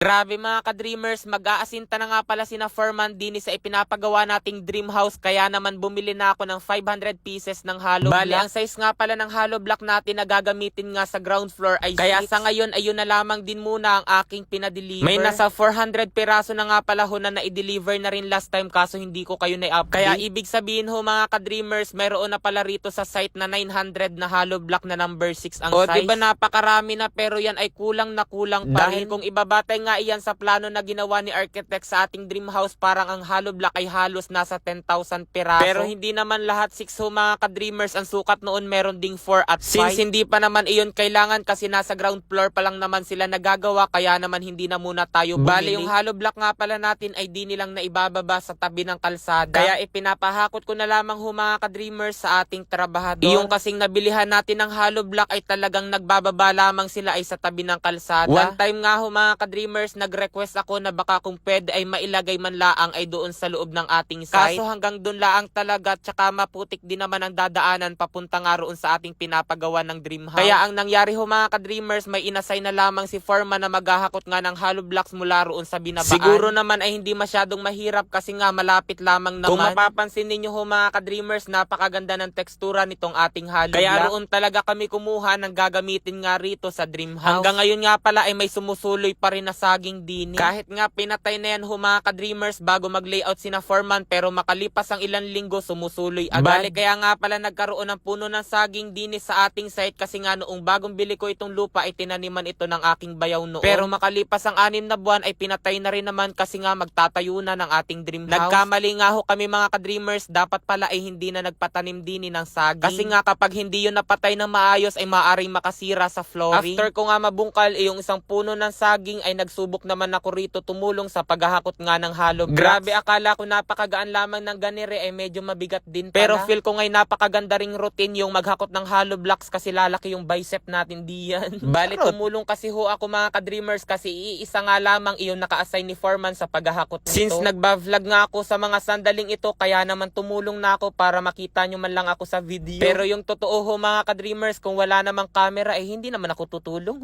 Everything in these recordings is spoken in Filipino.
Grabe mga ka-dreamers, mag-aasinta na nga pala sina Furman din sa ipinapagawa nating dream house, kaya naman bumili na ako ng 500 pieces ng hollow block. Bali, ang size nga pala ng hollow block natin na gagamitin nga sa ground floor ay 6. Kaya sa ngayon, ayun na lamang din muna ang aking pinadeliver. May nasa 400 piraso na nga pala ho na na-deliver na rin last time, kaso hindi ko kayo na-update. Kaya ibig sabihin ho mga ka-dreamers, mayroon na pala rito sa site na 900 na hollow block na number 6 ang size. O diba napakarami na, pero yan ay kulang na kulang pa rin. Dahil kung ibabatay nga iyan sa plano na ginawa ni architect sa ating dream house, parang ang hollow block ay halos nasa 10,000 piraso. Pero hindi naman lahat 6 ho mga ka-dreamers, ang sukat noon meron ding 4 at 5. Since hindi pa naman iyon kailangan kasi nasa ground floor pa lang naman sila nagagawa, kaya naman hindi na muna tayo bumili. Bali, yung hollow block nga pala natin ay di nilang naibababa sa tabi ng kalsada. Kaya ipinapahakot ko na lamang ho mga ka-dreamers sa ating trabahador. Yung kasing nabilihan natin ng hollow block ay talagang nagbababa lamang sila ay sa tabi ng kalsada. One time nga ho mga ka-dreamers, nag-request ako na baka kung pwede ay mailagay man laang ay doon sa loob ng ating site. Kaso hanggang doon laang talaga, tsaka maputik din naman ang dadaanan papunta nga roon sa ating pinapagawa ng dream house. Kaya ang nangyari ho mga ka-dreamers, may inassign na lamang si Foreman na maghahakot nga ng hollow blocks mula roon sa binabaan. Siguro naman ay hindi masyadong mahirap kasi nga malapit lamang naman. Kung mapapansin ninyo ho mga ka-dreamers, napakaganda ng tekstura nitong ating hollow block. Kaya roon talaga kami kumuha ng gagamitin nga rito sa dream house. Hanggang ngayon nga pala ay may sumusuloy pa rin na saging dini. Kahit nga pinatay na yan ho mga ka-dreamers bago mag-layout sina Foreman, pero makalipas ang ilang linggo sumusuloy agad. Bale, kaya nga pala nagkaroon ng puno ng saging dini sa ating site kasi nga noong bagong bili ko itong lupa ay tinaniman ito ng aking bayaw noon. Pero makalipas ang 6 na buwan ay pinatay na rin naman kasi nga magtatayo na ng ating dream house. Nagkamali nga ho kami mga ka-dreamers, dapat pala ay hindi na nagpatanim dini ng saging. Kasi nga kapag hindi yun napatay ng maayos ay maaaring makasira sa flooring. After ko nga mabungkal, yung isang puno ng saging ay nagsubok naman ako rito tumulong sa paghahakot nga ng hollow blocks. Grabe, akala ko napakagaan lamang ng ganire ay medyo mabigat din pala. Pero feel ko ngay napakaganda ring routine yung maghakot ng hollow blocks kasi lalaki yung bicep natin diyan. Bali, tumulong kasi ho ako mga ka-dreamers kasi iisa nga lamang iyon naka-assign ni Foreman sa paghahakot nito. Since nagba-vlog nga ako sa mga sandaling ito, kaya naman tumulong na ako para makita nyo man lang ako sa video. Pero yung totoo ho mga ka-dreamers, kung wala namang camera ay hindi naman ako tutulong.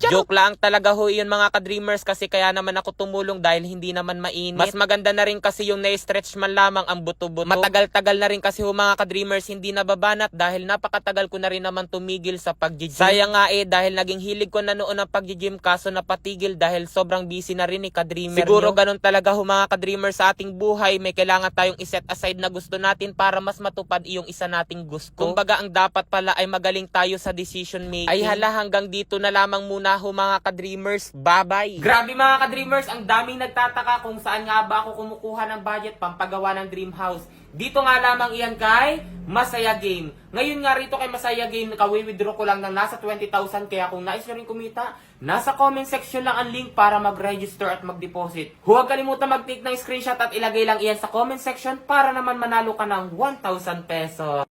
Joke lang talaga ho yun mga ka-dreamers, kasi kaya naman ako tumulong dahil hindi naman mainit. Mas maganda na rin kasi yung na-stretch man lamang ang buto-buto. Matagal-tagal na rin kasi ho mga ka-dreamers hindi nababanat dahil napakatagal ko na rin naman tumigil sa pag-gym. Sayang nga dahil naging hilig ko na noon ang pag-gym, kaso napatigil dahil sobrang busy na rin ni ka-dreamer. Siguro ganun talaga ho mga ka-dreamers sa ating buhay, may kailangan tayong iset aside na gusto natin para mas matupad yung isa nating gusto. Kumbaga ang dapat pala ay magaling tayo sa decision making. Ay hala, hanggang dito na lamang muna ho mga ka-dreamers. Bye-bye! Grabe mga ka-dreamers, ang daming nagtataka kung saan nga ba ako kumukuha ng budget pampagawa ng dream house. Dito nga lamang iyan kay Masaya Game. Ngayon nga rito kay Masaya Game, kawi-withdraw ko lang ng nasa 20,000, kaya kung nais nyo rin kumita, nasa comment section lang ang link para mag-register at mag-deposit. Huwag kalimutan mag-take ng screenshot at ilagay lang iyan sa comment section para naman manalo ka ng 1,000 pesos.